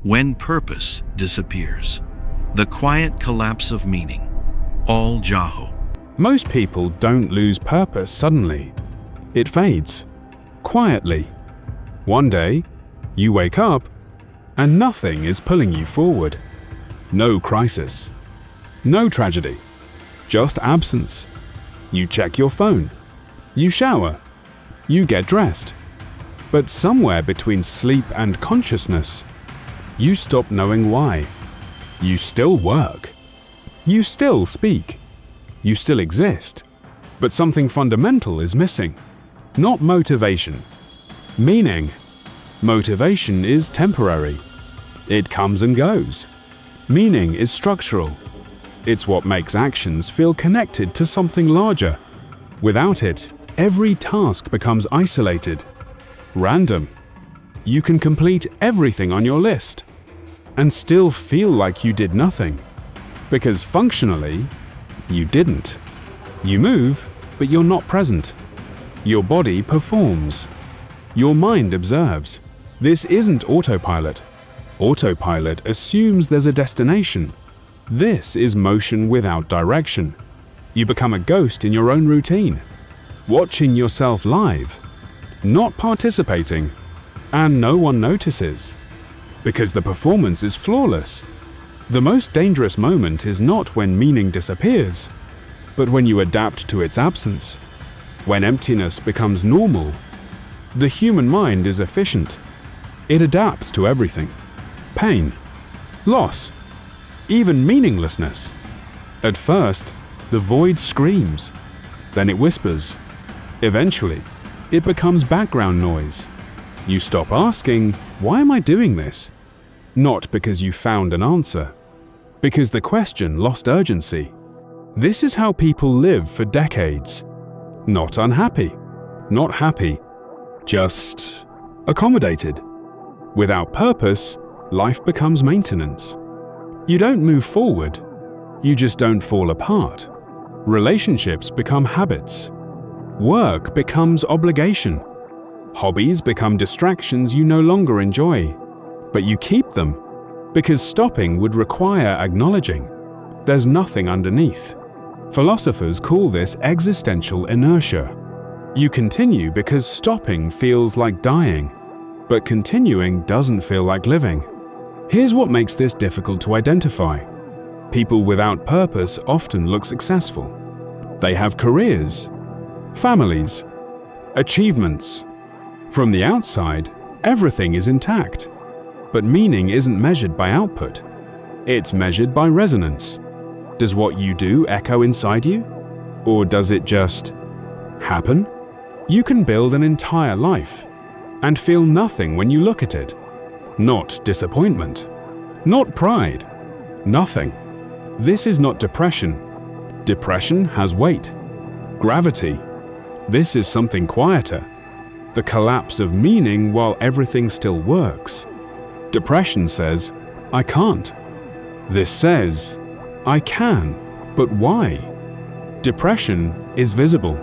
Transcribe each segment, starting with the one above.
When purpose disappears. The quiet collapse of meaning. All Jaho. Most people don't lose purpose suddenly. It fades, quietly. One day, you wake up, and nothing is pulling you forward. No crisis. No tragedy. Just absence. You check your phone. You shower. You get dressed. But somewhere between sleep and consciousness, you stop knowing why. You still work. You still speak. You still exist. But something fundamental is missing. Not motivation. Meaning. Motivation is temporary. It comes and goes. Meaning is structural. It's what makes actions feel connected to something larger. Without it, every task becomes isolated, random. You can complete everything on your list and still feel like you did nothing, because functionally, you didn't. You move, but you're not present. Your body performs. Your mind observes. This isn't autopilot. Autopilot assumes there's a destination. This is motion without direction. You become a ghost in your own routine, watching yourself live, not participating, and no one notices, because the performance is flawless. The most dangerous moment is not when meaning disappears, but when you adapt to its absence. When emptiness becomes normal, the human mind is efficient. It adapts to everything. Pain, loss, even meaninglessness. At first, the void screams, then it whispers. Eventually, it becomes background noise. You stop asking, why am I doing this? Not because you found an answer, because the question lost urgency. This is how people live for decades. Not unhappy, not happy, just accommodated. Without purpose, life becomes maintenance. You don't move forward, you just don't fall apart. Relationships become habits. Work becomes obligation. Hobbies become distractions you no longer enjoy, but you keep them because stopping would require acknowledging there's nothing underneath. Philosophers call this existential inertia. You continue because stopping feels like dying, but continuing doesn't feel like living. Here's what makes this difficult to identify. People without purpose often look successful. They have careers, families, achievements. From the outside, everything is intact. But meaning isn't measured by output. It's measured by resonance. Does what you do echo inside you? Or does it just happen? You can build an entire life and feel nothing when you look at it. Not disappointment, not pride, nothing. This is not depression. Depression has weight, gravity. This is something quieter. The collapse of meaning while everything still works. Depression says, I can't. This says, I can, but why? Depression is visible,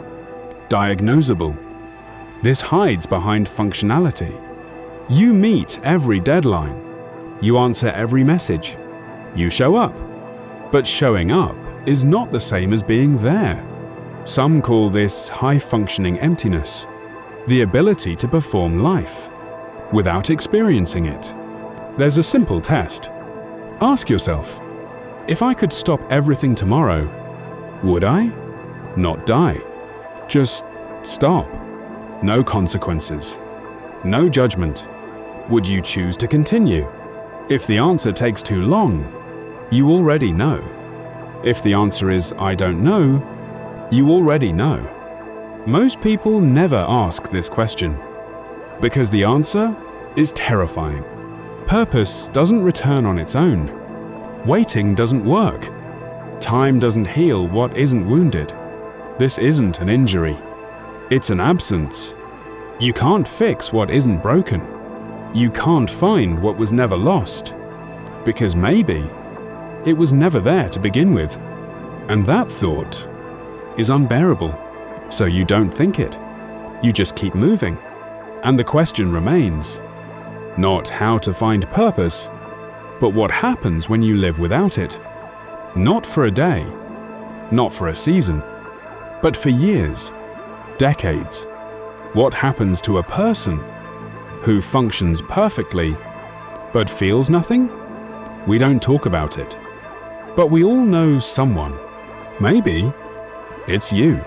diagnosable. This hides behind functionality. You meet every deadline. You answer every message. You show up. But showing up is not the same as being there. Some call this high-functioning emptiness, the ability to perform life without experiencing it. There's a simple test. Ask yourself, if I could stop everything tomorrow, would I? Not die. Just stop. No consequences. No judgment. Would you choose to continue? If the answer takes too long, you already know. If the answer is, I don't know, you already know. Most people never ask this question because the answer is terrifying. Purpose doesn't return on its own. Waiting doesn't work. Time doesn't heal what isn't wounded. This isn't an injury. It's an absence. You can't fix what isn't broken. You can't find what was never lost, because maybe it was never there to begin with. And that thought is unbearable. So you don't think it. You just keep moving. And the question remains, not how to find purpose, But what happens when you live without it? Not for a day, not for a season, but for years, decades. What happens to a person who functions perfectly but feels nothing? We don't talk about it. But we all know someone. Maybe it's you.